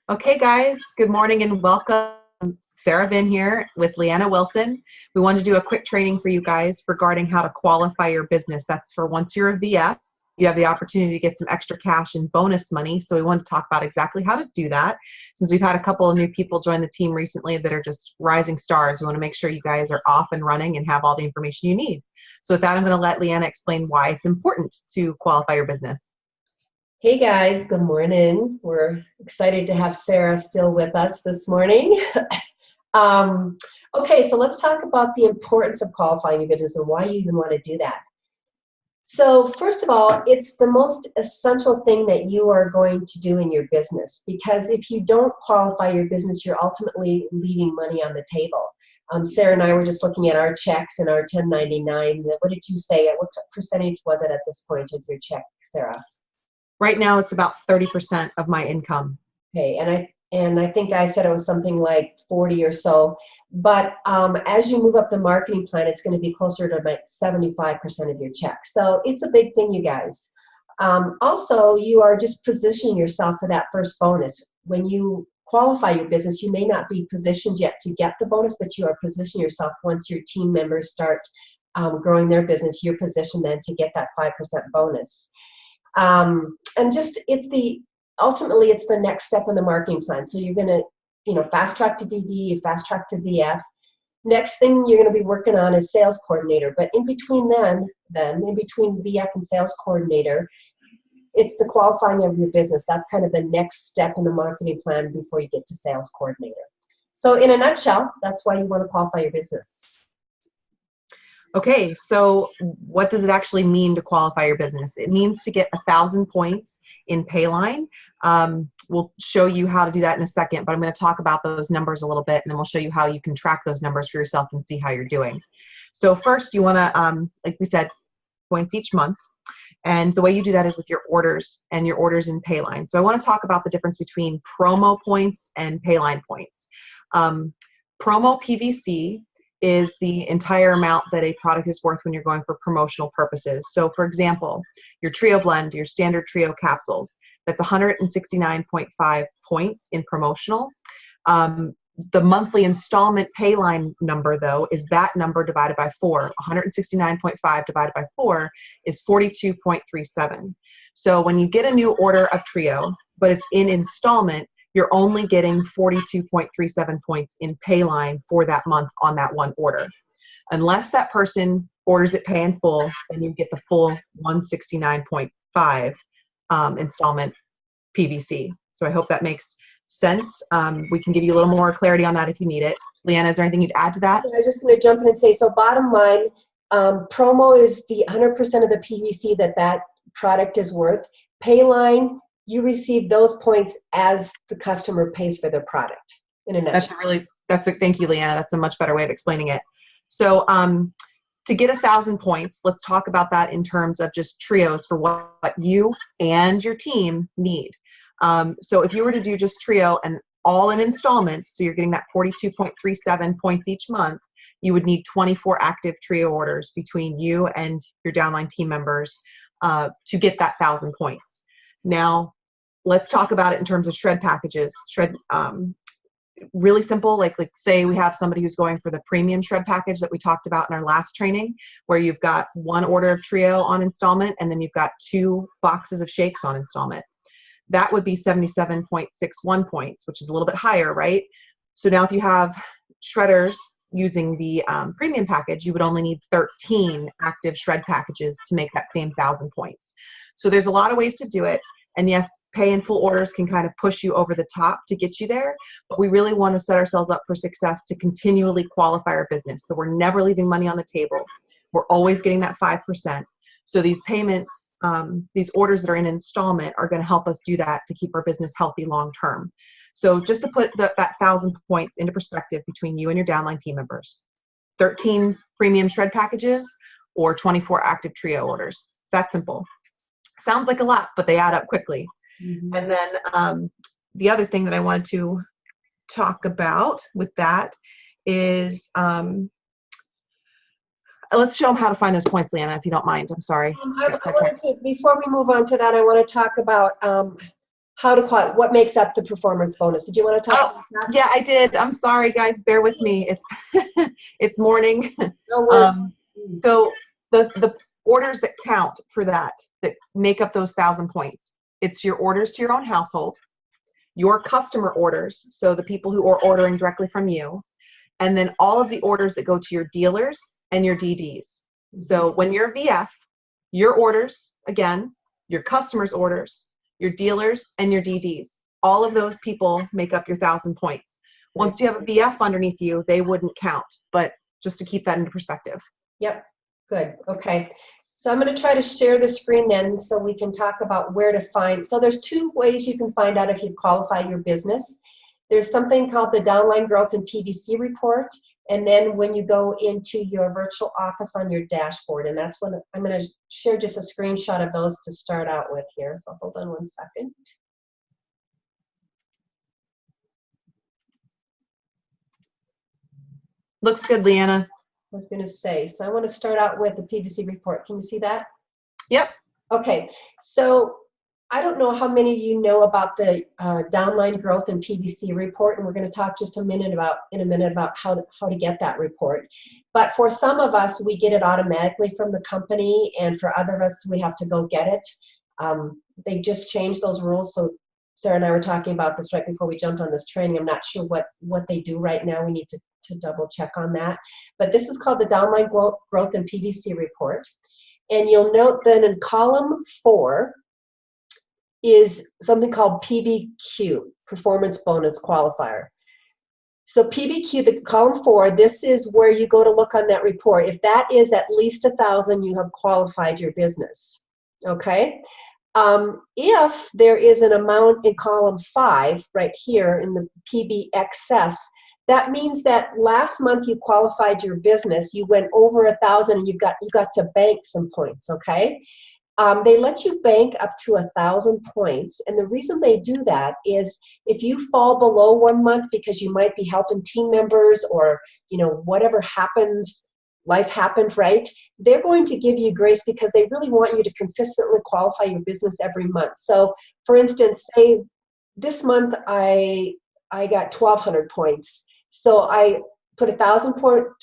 Okay, guys, good morning and welcome. Sarah Vin here with Leanna Wilson. We wanted to do a quick training for you guys regarding how to qualify your business. That's for once you're a VF, you have the opportunity to get some extra cash and bonus money. So we want to talk about exactly how to do that. Since we've had a couple of new people join the team recently that are just rising stars, we want to make sure you guys are off and running and have all the information you need. So with that, I'm going to let Leanna explain why it's important to qualify your business. Hey guys, good morning. We're excited to have Sarah still with us this morning. Okay, so let's talk about the importance of qualifying your business and why you even want to do that. So first of all, it's the most essential thing that you are going to do in your business, because if you don't qualify your business, you're ultimately leaving money on the table. Sarah and I were just looking at our checks and our 1099s. What did you say? What percentage was it at this point of your check, Sarah? Right now, it's about 30% of my income. Okay, and I think I said it was something like 40 or so. But as you move up the marketing plan, it's going to be closer to about 75% of your check. So it's a big thing, you guys. Also, you are just positioning yourself for that first bonus. When you qualify your business, you may not be positioned yet to get the bonus, but you are positioning yourself once your team members start growing their business. You're positioned then to get that 5% bonus. And just ultimately it's the next step in the marketing plan. So you're going to fast track to DD, fast track to VF. Next thing you're going to be working on is sales coordinator. But in between then in between VF and sales coordinator, it's the qualifying of your business. That's kind of the next step in the marketing plan before you get to sales coordinator. So in a nutshell, that's why you want to qualify your business. Okay, so what does it actually mean to qualify your business? It means to get 1,000 points in Payline. We'll show you how to do that in a second, but I'm going to talk about those numbers a little bit, and then we'll show you how you can track those numbers for yourself and see how you're doing. So first, you want to, like we said, points each month. And the way you do that is with your orders and your orders in Payline. So I want to talk about the difference between promo points and Payline points. Promo PVC is the entire amount that a product is worth when you're going for promotional purposes. So for example, your Trio Blend, your standard Trio capsules, that's 169.5 points in promotional. The monthly installment Payline number, though, is that number divided by 4. 169.5 divided by 4 is 42.37. So when you get a new order of Trio, but it's in installment, you're only getting 42.37 points in Payline for that month on that one order. Unless that person orders it pay in full, then you get the full 169.5 installment PVC. So I hope that makes sense. We can give you a little more clarity on that if you need it. Leanna, is there anything you'd add to that? Yeah, I'm just going to jump in and say, so bottom line, promo is the 100% of the PVC that product is worth. Payline, you receive those points as the customer pays for their product. In a nutshell. Thank you, Leanna. That's a much better way of explaining it. So to get 1,000 points, let's talk about that in terms of just trios for what you and your team need. So if you were to do just Trio and all in installments, so you're getting that 42.37 points each month, you would need 24 active Trio orders between you and your downline team members to get that 1,000 points. Now, let's talk about it in terms of shred packages. Really simple, like say we have somebody who's going for the premium shred package that we talked about in our last training, where you've got one order of Trio on installment, and then you've got 2 boxes of shakes on installment. That would be 77.61 points, which is a little bit higher, right? So now if you have shredders using the premium package, you would only need 13 active shred packages to make that same 1,000 points. So there's a lot of ways to do it. And yes, pay in full orders can kind of push you over the top to get you there, but we really want to set ourselves up for success to continually qualify our business. So we're never leaving money on the table. We're always getting that 5%. So these payments, these orders that are in installment are going to help us do that to keep our business healthy long term. So just to put that 1,000 points into perspective between you and your downline team members, 13 premium shred packages or 24 active Trio orders. That simple. Sounds like a lot, but they add up quickly. Mm-hmm. And then the other thing that I wanted to talk about with that is let's show them how to find those points, Leanna, if you don't mind. I'm sorry. Before we move on to that, I want to talk about how to what makes up the performance bonus. Did you want to talk Oh, about that? yeah, I did. I'm sorry, guys. Bear with me. It's it's morning. No worries. So the orders that count for that make up those 1,000 points. It's your orders to your own household, your customer orders, so the people who are ordering directly from you, and then all of the orders that go to your dealers and your DDs. So when you're VF, your orders, again, your customers' orders, your dealers, and your DDs, all of those people make up your 1,000 points. Once you have a VF underneath you, they wouldn't count, but just to keep that into perspective. Yep, good, okay. So I'm going to try to share the screen then so we can talk about where to find. So there's two ways you can find out if you qualify your business. There's something called the Downline Growth and PVC report, and then when you go into your virtual office on your dashboard, and that's when I'm going to share just a screenshot of those to start out with here. So hold on one second. Looks good, Leanna. I was going to say, so I want to start out with the PVC report. Can you see that? Yep. Okay, so I don't know how many of you know about the Downline Growth and PVC report, and we're going to talk just in a minute about how to get that report. But for some of us, we get it automatically from the company, and for other of us, we have to go get it. They just changed those rules, so Sarah and I were talking about this right before we jumped on this training. I'm not sure what they do right now. We need to double check on that. But this is called the Downline Growth and PVC report. And you'll note that in column 4 is something called PBQ, Performance Bonus Qualifier. So PBQ, the column 4, this is where you go to look on that report. If that is at least 1,000, you have qualified your business, okay? If there is an amount in column 5, right here in the PB excess, that means that last month you qualified your business, you went over 1,000 and you got to bank some points, okay? They let you bank up to 1,000 points, and the reason they do that is if you fall below 1 month because you might be helping team members or whatever happens, life happened, right? They're going to give you grace because they really want you to consistently qualify your business every month. So, for instance, say this month I got 1,200 points. So I put 1,000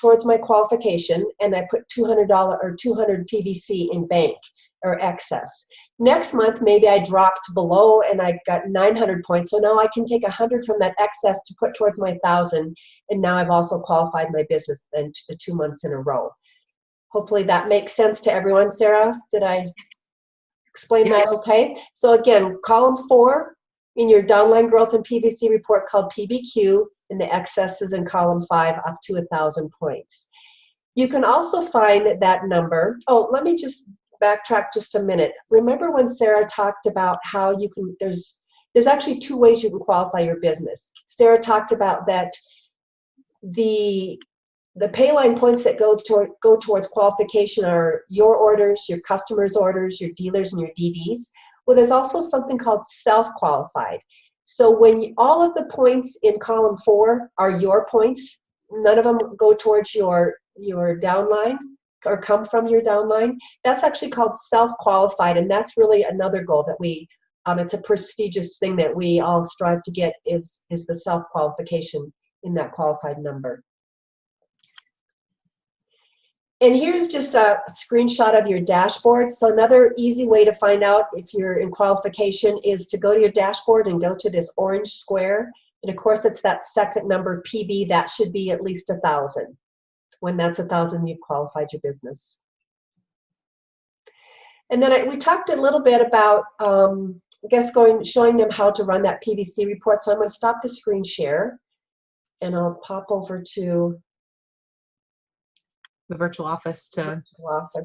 towards my qualification, and I put $200 or 200 PVC in bank or excess. Next month, maybe I dropped below and I got 900 points. So now I can take 100 from that excess to put towards my 1,000, and now I've also qualified my business then the 2 months in a row. Hopefully that makes sense to everyone. Sarah, did I explain that okay? So again, column 4 in your Downline Growth and PVC report called PBQ, and the excess is in column 5 up to 1,000 points. You can also find that number. Oh, let me just backtrack just a minute. Remember when Sarah talked about how you can, there's actually 2 ways you can qualify your business. Sarah talked about that the Payline points that go towards qualification are your orders, your customers' orders, your dealers, and your DDs. Well, there's also something called self-qualified. So when all of the points in column 4 are your points, none of them go towards your downline or come from your downline, that's actually called self-qualified, and that's really another goal that we, it's a prestigious thing that we all strive to get is the self-qualification in that qualified number. And here's just a screenshot of your dashboard. So another easy way to find out if you're in qualification is to go to your dashboard and go to this orange square. And of course, it's that second number, PB, that should be at least 1,000. When that's 1,000, you've qualified your business. And then we talked a little bit about, I guess, showing them how to run that PVC report. So I'm going to stop the screen share, and I'll pop over to the virtual office to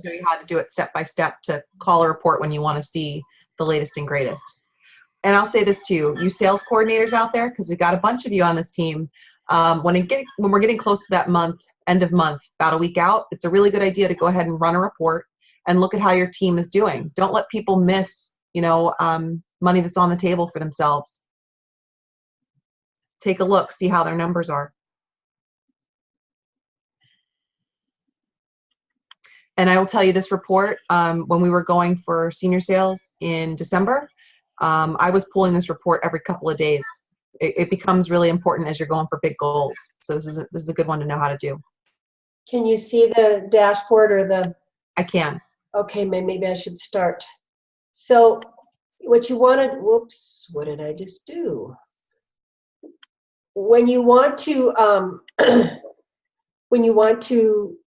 show you how to do it step by step to call a report when you want to see the latest and greatest. And I'll say this too, you sales coordinators out there, because we've got a bunch of you on this team, when we're getting close to that month, end of month, about a week out, it's a really good idea to go ahead and run a report and look at how your team is doing. Don't let people miss, money that's on the table for themselves. Take a look, see how their numbers are. And I will tell you this report, when we were going for senior sales in December, I was pulling this report every couple of days. It becomes really important as you're going for big goals. So this is a good one to know how to do. Can you see the dashboard or the? I can. Okay, maybe I should start. So what you want to, whoops, what did I just do? When you want to, when you want to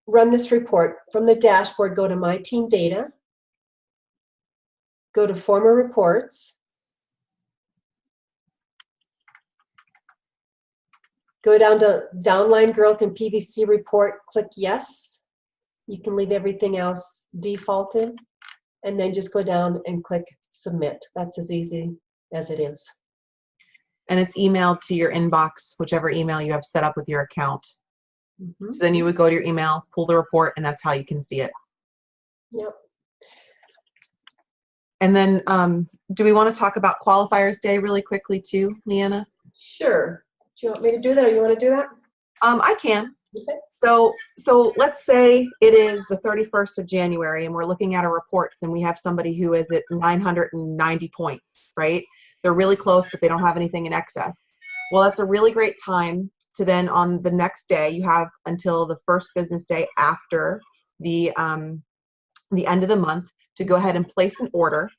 run this report from the dashboard, go to My Team Data, go to Former Reports, go down to Downline Growth and PVC Report, click Yes. You can leave everything else defaulted, and then just go down and click Submit. That's as easy as it is. And it's emailed to your inbox, whichever email you have set up with your account. Mm-hmm. So then you would go to your email, pull the report, and that's how you can see it. Yep. And then do we want to talk about Qualifiers Day really quickly too, Leanna? Sure. Do you want me to do that, or you want to do that? I can. Okay. So let's say it is the 31st of January and we're looking at our reports and we have somebody who is at 990 points, right? They're really close, but they don't have anything in excess. Well, that's a really great time to then on the next day, you have until the first business day after the end of the month to go ahead and place an order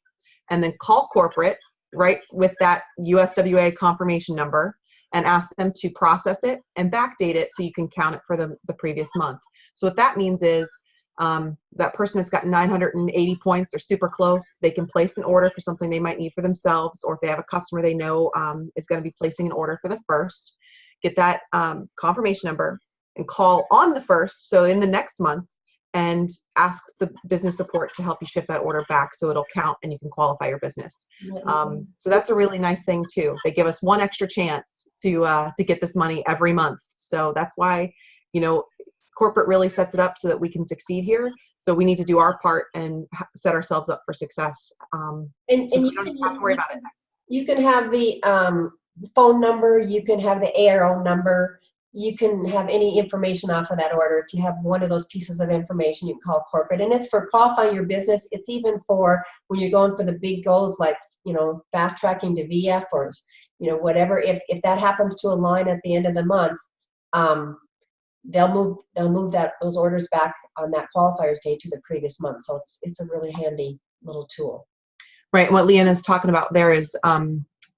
and then call corporate, right, with that USWA confirmation number and ask them to process it and backdate it so you can count it for the previous month. So what that means is that person that's got 980 points, they're super close, they can place an order for something they might need for themselves, or if they have a customer they know is going to be placing an order for the first, get that confirmation number and call on the first, so in the next month, and ask the business support to help you shift that order back so it'll count and you can qualify your business. So that's a really nice thing too. They give us one extra chance to get this money every month. So that's why, you know, corporate really sets it up so that we can succeed here. So we need to do our part and set ourselves up for success. And so you don't have to worry about it. You can have the phone number, you can have the ARO number, you can have any information off of that order. If you have one of those pieces of information, you can call corporate. And it's for qualifying your business. It's even for when you're going for the big goals, like, you know, fast tracking to VF or, you know, whatever. If that happens to align at the end of the month, they'll move those orders back on that qualifiers day to the previous month. So it's a really handy little tool. Right. And what Leanna's talking about there is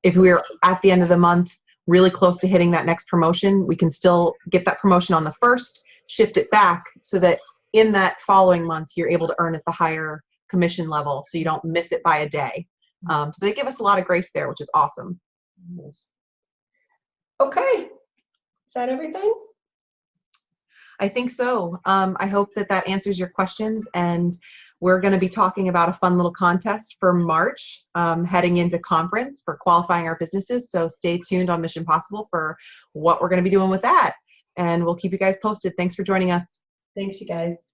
if we're at the end of the month, really close to hitting that next promotion, we can still get that promotion on the first, shift it back so that in that following month, you're able to earn at the higher commission level so you don't miss it by a day. So they give us a lot of grace there, which is awesome. Okay. Is that everything? I think so. I hope that answers your questions, and we're going to be talking about a fun little contest for March, heading into conference for qualifying our businesses. So stay tuned on Mission Possible for what we're going to be doing with that, and we'll keep you guys posted. Thanks for joining us. Thanks, you guys.